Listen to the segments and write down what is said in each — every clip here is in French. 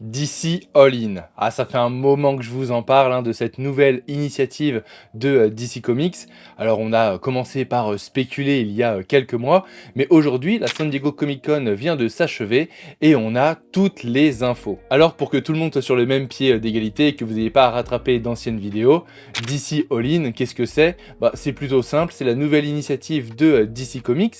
DC All-In. Ah, ça fait un moment que je vous en parle de cette nouvelle initiative de DC Comics. Alors on a commencé par spéculer il y a quelques mois, mais aujourd'hui la San Diego Comic Con vient de s'achever et on a toutes les infos. Alors pour que tout le monde soit sur le même pied d'égalité et que vous n'ayez pas à rattraper d'anciennes vidéos, DC All-In, qu'est-ce que c'est? C'est plutôt simple, c'est la nouvelle initiative de DC Comics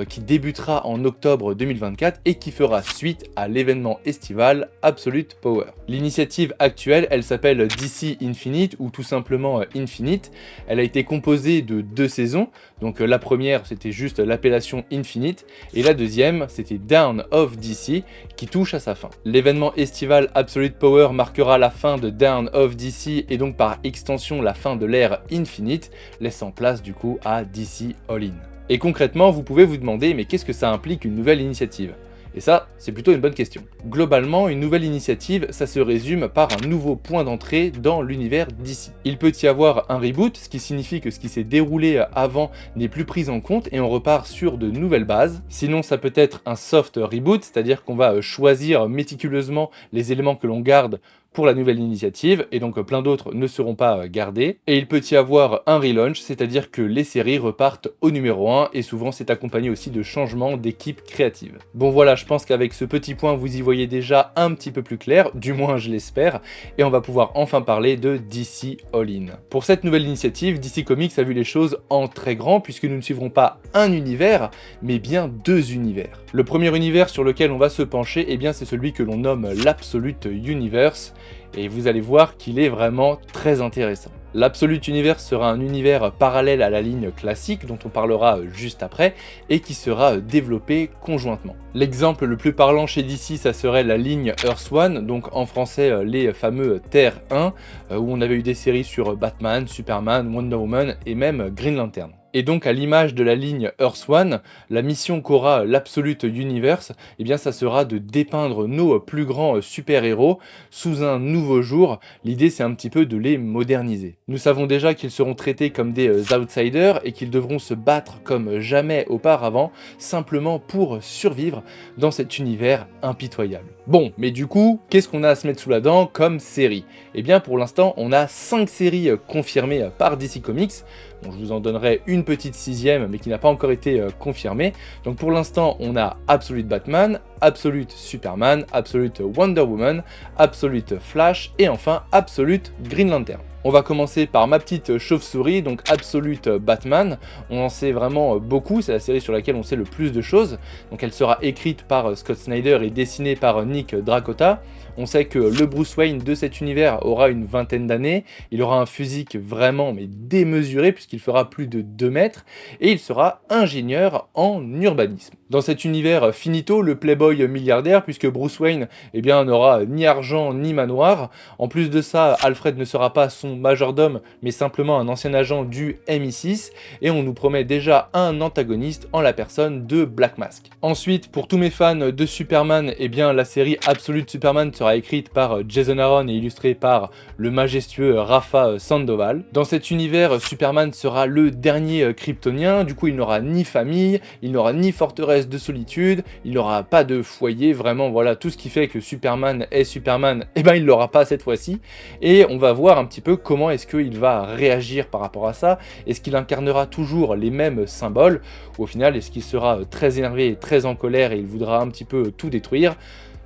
qui débutera en octobre 2024 et qui fera suite à l'événement estival Absolute Power. L'initiative actuelle, elle s'appelle DC Infinite ou tout simplement Infinite. Elle a été composée de 2 saisons, donc la première c'était juste l'appellation Infinite et la deuxième c'était Dawn of DC qui touche à sa fin. L'événement estival Absolute Power marquera la fin de Dawn of DC et donc par extension la fin de l'ère Infinite, laissant place du coup à DC All-In. Et concrètement, vous pouvez vous demander mais qu'est-ce que ça implique une nouvelle initiative ? Et ça, c'est plutôt une bonne question. Globalement, une nouvelle initiative, ça se résume par un nouveau point d'entrée dans l'univers DC. Il peut y avoir un reboot, ce qui signifie que ce qui s'est déroulé avant n'est plus pris en compte et on repart sur de nouvelles bases. Sinon, ça peut être un soft reboot, c'est-à-dire qu'on va choisir méticuleusement les éléments que l'on garde pour la nouvelle initiative, et donc plein d'autres ne seront pas gardés. Et il peut y avoir un relaunch, c'est-à-dire que les séries repartent au numéro 1, et souvent c'est accompagné aussi de changements d'équipe créative. Bon voilà, je pense qu'avec ce petit point, vous y voyez déjà un petit peu plus clair, du moins je l'espère, et on va pouvoir enfin parler de DC All-In. Pour cette nouvelle initiative, DC Comics a vu les choses en très grand, puisque nous ne suivrons pas un univers, mais bien 2 univers. Le premier univers sur lequel on va se pencher, eh bien c'est celui que l'on nomme l'Absolute Universe, et vous allez voir qu'il est vraiment très intéressant. L'Absolute Universe sera un univers parallèle à la ligne classique, dont on parlera juste après, et qui sera développé conjointement. L'exemple le plus parlant chez DC, ça serait la ligne Earth One, donc en français les fameux Terre 1, où on avait eu des séries sur Batman, Superman, Wonder Woman et même Green Lantern. Et donc à l'image de la ligne Earth One, la mission qu'aura l'Absolute Universe, eh bien ça sera de dépeindre nos plus grands super-héros sous un nouveau jour. L'idée c'est un petit peu de les moderniser. Nous savons déjà qu'ils seront traités comme des outsiders et qu'ils devront se battre comme jamais auparavant, simplement pour survivre dans cet univers impitoyable. Bon, mais du coup, qu'est-ce qu'on a à se mettre sous la dent comme série? Eh bien pour l'instant, on a 5 séries confirmées par DC Comics. Bon, je vous en donnerai une petite 6e, mais qui n'a pas encore été confirmée. Donc pour l'instant, on a Absolute Batman, Absolute Superman, Absolute Wonder Woman, Absolute Flash et enfin Absolute Green Lantern. On va commencer par ma petite chauve-souris, donc Absolute Batman. On en sait vraiment beaucoup, c'est la série sur laquelle on sait le plus de choses. Donc elle sera écrite par Scott Snyder et dessinée par Nick Dracota. On sait que le Bruce Wayne de cet univers aura une vingtaine d'années, il aura un physique vraiment démesuré puisqu'il fera plus de 2 mètres et il sera ingénieur en urbanisme. Dans cet univers finito, le playboy milliardaire, puisque Bruce Wayne n'aura ni argent ni manoir. En plus de ça, Alfred ne sera pas son majordome, mais simplement un ancien agent du MI6, et on nous promet déjà un antagoniste en la personne de Black Mask. Ensuite, pour tous mes fans de Superman, la série Absolute Superman sera écrite par Jason Aaron et illustrée par le majestueux Rafa Sandoval. Dans cet univers, Superman sera le dernier kryptonien, du coup il n'aura ni famille, il n'aura ni forteresse de solitude, il n'aura pas de foyer, vraiment voilà, tout ce qui fait que Superman est Superman, il l'aura pas cette fois-ci, et on va voir un petit peu comment est-ce qu'il va réagir par rapport à ça, est-ce qu'il incarnera toujours les mêmes symboles, ou au final est-ce qu'il sera très énervé et très en colère et il voudra un petit peu tout détruire.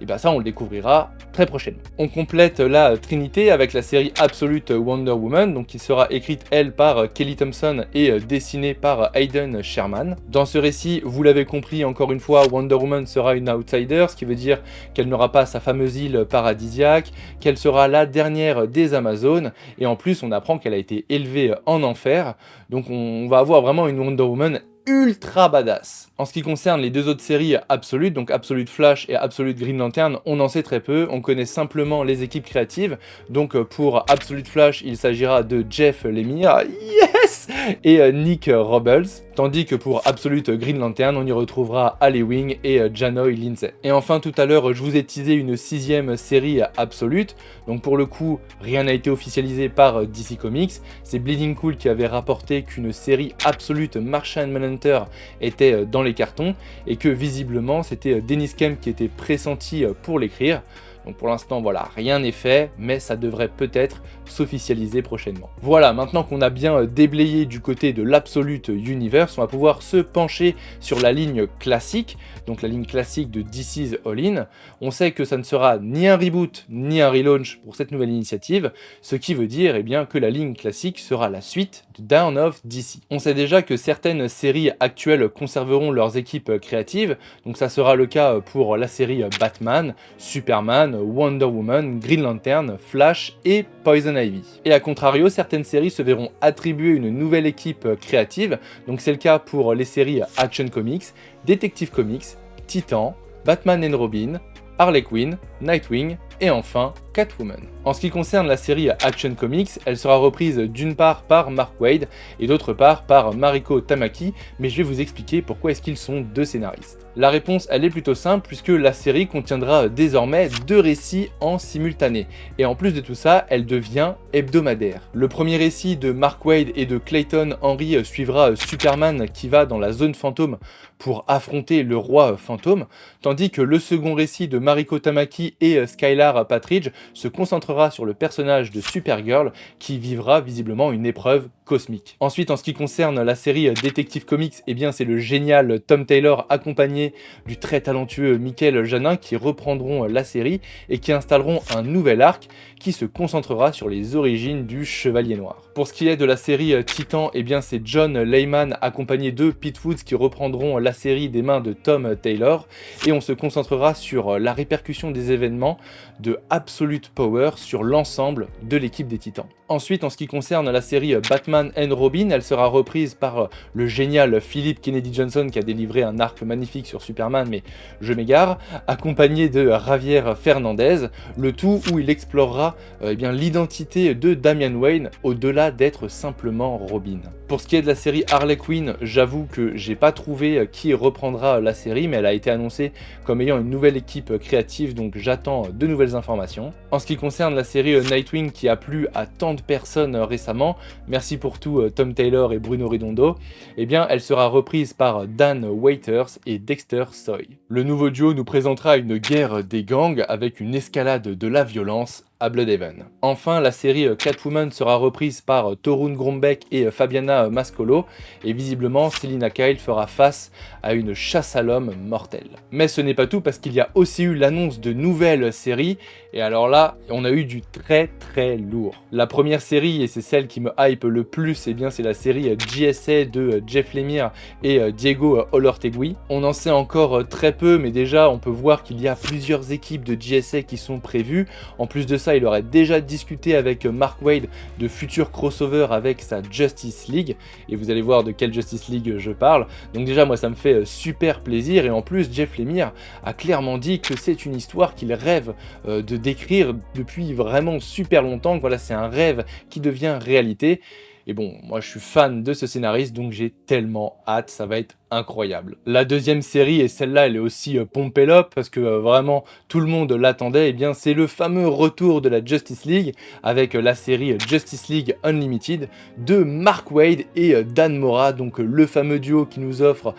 Et ça on le découvrira très prochainement. On complète la trinité avec la série Absolute Wonder Woman, donc qui sera écrite elle par Kelly Thompson et dessinée par Hayden Sherman. Dans ce récit, vous l'avez compris encore une fois, Wonder Woman sera une outsider, ce qui veut dire qu'elle n'aura pas sa fameuse île paradisiaque, qu'elle sera la dernière des Amazones, et en plus on apprend qu'elle a été élevée en enfer, donc on va avoir vraiment une Wonder Woman ultra badass. En ce qui concerne les 2 autres séries Absolute, donc Absolute Flash et Absolute Green Lantern, on en sait très peu, on connaît simplement les équipes créatives. Donc pour Absolute Flash, il s'agira de Jeff Lemire, yes, et Nick Robles, tandis que pour Absolute Green Lantern, on y retrouvera Ali Wing et Janoy Lindsay. Et enfin tout à l'heure, je vous ai teasé une 6e série Absolute, donc pour le coup, rien n'a été officialisé par DC Comics, c'est Bleeding Cool qui avait rapporté qu'une série Absolute Martian Manhunter était dans les cartons et que visiblement c'était Dennis Kemp qui était pressenti pour l'écrire. Donc pour l'instant, voilà, rien n'est fait, mais ça devrait peut-être s'officialiser prochainement. Voilà, maintenant qu'on a bien déblayé du côté de l'Absolute Universe, on va pouvoir se pencher sur la ligne classique, donc la ligne classique de DC's All-In. On sait que ça ne sera ni un reboot, ni un relaunch pour cette nouvelle initiative, ce qui veut dire eh bien, que la ligne classique sera la suite de Dawn of DC. On sait déjà que certaines séries actuelles conserveront leurs équipes créatives, donc ça sera le cas pour la série Batman, Superman, Wonder Woman, Green Lantern, Flash et Poison Ivy. Et à contrario, certaines séries se verront attribuer une nouvelle équipe créative, donc c'est le cas pour les séries Action Comics, Detective Comics, Titan, Batman and Robin, Harley Quinn, Nightwing et enfin Catwoman. En ce qui concerne la série Action Comics, elle sera reprise d'une part par Mark Waid et d'autre part par Mariko Tamaki, mais je vais vous expliquer pourquoi est-ce qu'ils sont deux scénaristes. La réponse elle est plutôt simple puisque la série contiendra désormais 2 récits en simultané et en plus de tout ça, elle devient hebdomadaire. Le premier récit de Mark Waid et de Clayton Henry suivra Superman qui va dans la zone fantôme pour affronter le roi fantôme, tandis que le second récit de Mariko Tamaki et Skylar Patridge se concentrera sur le personnage de Supergirl qui vivra visiblement une épreuve cosmique. Ensuite, en ce qui concerne la série Detective Comics, eh bien c'est le génial Tom Taylor accompagné du très talentueux Michael Janin qui reprendront la série et qui installeront un nouvel arc qui se concentrera sur les origines du Chevalier Noir. Pour ce qui est de la série Titan, eh bien c'est John Layman accompagné de Pete Woods qui reprendront la série des mains de Tom Taylor et on se concentrera sur la répercussion des événements de Absolute Power sur l'ensemble de l'équipe des Titans. Ensuite, en ce qui concerne la série Batman and Robin, elle sera reprise par le génial Philip Kennedy Johnson qui a délivré un arc magnifique sur Superman, mais je m'égare, accompagné de Javier Fernandez, le tout où il explorera l'identité de Damian Wayne au-delà d'être simplement Robin. Pour ce qui est de la série Harley Quinn, j'avoue que j'ai pas trouvé qui reprendra la série, mais elle a été annoncée comme ayant une nouvelle équipe créative, donc j'attends de nouvelles informations. En ce qui concerne la série Nightwing qui a plu à tant de personnes récemment, merci pour tout Tom Taylor et Bruno Redondo, eh bien elle sera reprise par Dan Waiters et Dexter Soy. Le nouveau duo nous présentera une guerre des gangs avec une escalade de la violence à Bloodhaven. Enfin, la série Catwoman sera reprise par Torunn Grumbeck et Fabiana Mascolo, et visiblement Selina Kyle fera face à une chasse à l'homme mortelle. Mais ce n'est pas tout parce qu'il y a aussi eu l'annonce de nouvelles séries, et alors là, on a eu du très lourd. La première série, et c'est celle qui me hype le plus, eh bien c'est la série JSA de Jeff Lemire et Diego Olortegui. On en sait encore très peu, mais déjà on peut voir qu'il y a plusieurs équipes de JSA qui sont prévues. En plus de ça, il aurait déjà discuté avec Mark Waid de futurs crossovers avec sa Justice League, et vous allez voir de quelle Justice League je parle. Donc déjà moi ça me fait super plaisir, et en plus Jeff Lemire a clairement dit que c'est une histoire qu'il rêve de décrire depuis vraiment super longtemps, que voilà c'est un rêve qui devient réalité. Et bon, moi je suis fan de ce scénariste, donc j'ai tellement hâte, ça va être incroyable. La deuxième série, et celle-là elle est aussi pompée up parce que vraiment tout le monde l'attendait, et bien c'est le fameux retour de la Justice League avec la série Justice League Unlimited de Mark Waid et Dan Mora, donc le fameux duo qui nous offre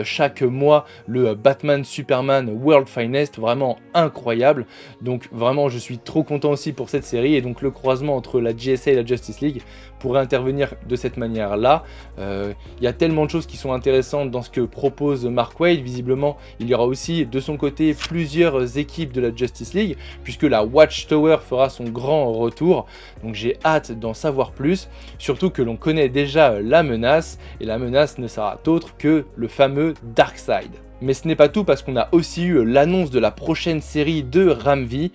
chaque mois le Batman Superman World Finest, vraiment incroyable. Donc vraiment je suis trop content aussi pour cette série, et donc le croisement entre la JSA et la Justice League pourrait intervenir de cette manière-là. Il y a tellement de choses qui sont intéressantes dans ce que propose Mark Waid. Visiblement, il y aura aussi de son côté plusieurs équipes de la Justice League, puisque la Watchtower fera son grand retour. Donc j'ai hâte d'en savoir plus, surtout que l'on connaît déjà la menace, et la menace ne sera autre que le fameux Darkseid. Mais ce n'est pas tout, parce qu'on a aussi eu l'annonce de la prochaine série de Ram-V,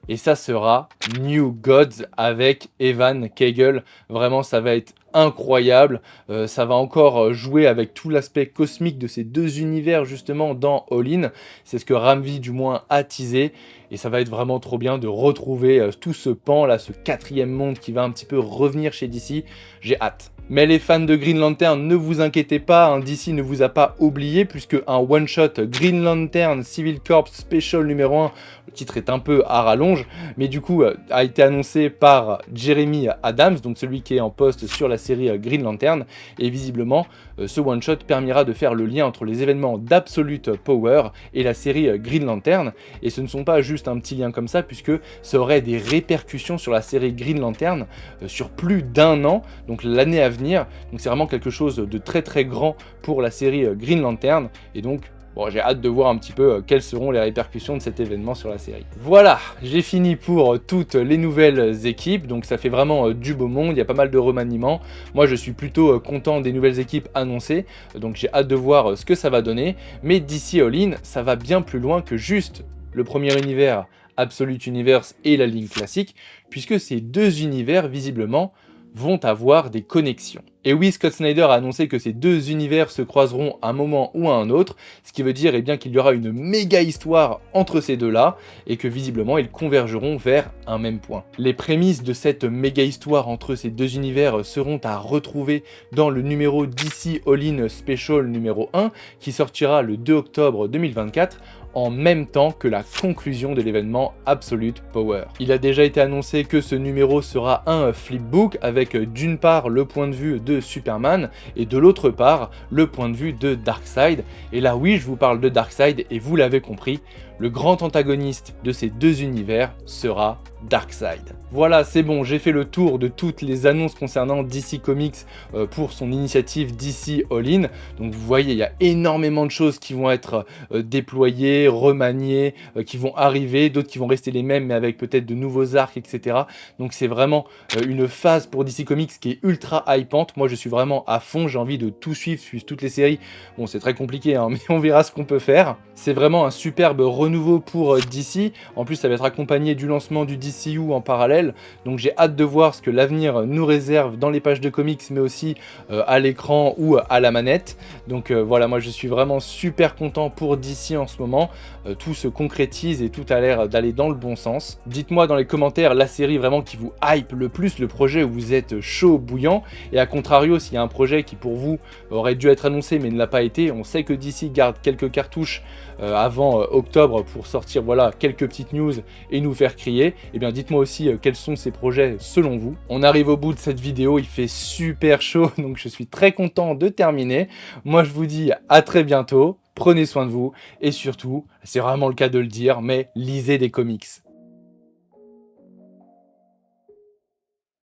et ça sera New Gods avec Evan Kegel. Vraiment, ça va être incroyable. Ça va encore jouer avec tout l'aspect cosmique de ces deux univers justement dans All-In. C'est ce que Ram-V du moins a teasé. Et ça va être vraiment trop bien de retrouver tout ce pan là, ce quatrième monde qui va un petit peu revenir chez DC. J'ai hâte. Mais les fans de Green Lantern, ne vous inquiétez pas, hein, DC ne vous a pas oublié, puisque un one-shot Green Lantern Civil Corps Special numéro 1, titre est un peu à rallonge, mais du coup a été annoncé par Jeremy Adams, donc celui qui est en poste sur la série Green Lantern, et visiblement ce one-shot permettra de faire le lien entre les événements d'Absolute Power et la série Green Lantern, et ce ne sont pas juste un petit lien comme ça, puisque ça aurait des répercussions sur la série Green Lantern sur plus d'1 an, donc l'année à venir, donc c'est vraiment quelque chose de très très grand pour la série Green Lantern, et donc bon, j'ai hâte de voir un petit peu quelles seront les répercussions de cet événement sur la série. Voilà, j'ai fini pour toutes les nouvelles équipes, donc ça fait vraiment du beau monde, il y a pas mal de remaniements. Moi je suis plutôt content des nouvelles équipes annoncées, donc j'ai hâte de voir ce que ça va donner. Mais DC All-In, ça va bien plus loin que juste le premier univers, Absolute Universe et la ligne classique, puisque ces deux univers visiblement vont avoir des connexions. Et oui, Scott Snyder a annoncé que ces deux univers se croiseront à un moment ou à un autre, ce qui veut dire bien qu'il y aura une méga histoire entre ces deux-là, et que visiblement ils convergeront vers un même point. Les prémices de cette méga histoire entre ces deux univers seront à retrouver dans le numéro DC All-In Special numéro 1, qui sortira le 2 octobre 2024, en même temps que la conclusion de l'événement Absolute Power. Il a déjà été annoncé que ce numéro sera un flipbook avec d'une part le point de vue de Superman et de l'autre part le point de vue de Darkseid. Et là oui, je vous parle de Darkseid et vous l'avez compris, le grand antagoniste de ces deux univers sera Darkseid. Voilà, c'est bon, j'ai fait le tour de toutes les annonces concernant DC Comics pour son initiative DC All-In. Donc vous voyez, il y a énormément de choses qui vont être déployées, remaniées, qui vont arriver, d'autres qui vont rester les mêmes mais avec peut-être de nouveaux arcs, etc. Donc c'est vraiment une phase pour DC Comics qui est ultra hypante. Moi je suis vraiment à fond, j'ai envie de tout suivre toutes les séries. Bon, c'est très compliqué, hein, mais on verra ce qu'on peut faire. C'est vraiment un superbe renouveau pour DC. En plus, ça va être accompagné du lancement du DCU en parallèle. Donc j'ai hâte de voir ce que l'avenir nous réserve dans les pages de comics, mais aussi à l'écran ou à la manette. Donc voilà, moi je suis vraiment super content pour DC en ce moment. Tout se concrétise et tout a l'air d'aller dans le bon sens. Dites-moi dans les commentaires la série vraiment qui vous hype le plus, le projet où vous êtes chaud, bouillant. Et à contrario, s'il y a un projet qui pour vous aurait dû être annoncé mais ne l'a pas été, on sait que DC garde quelques cartouches avant octobre pour sortir voilà quelques petites news et nous faire crier. Et bien dites-moi aussi quels sont ces projets selon vous. On arrive au bout de cette vidéo, il fait super chaud donc je suis très content de terminer. Moi je vous dis à très bientôt, prenez soin de vous et surtout, c'est vraiment le cas de le dire, mais lisez des comics.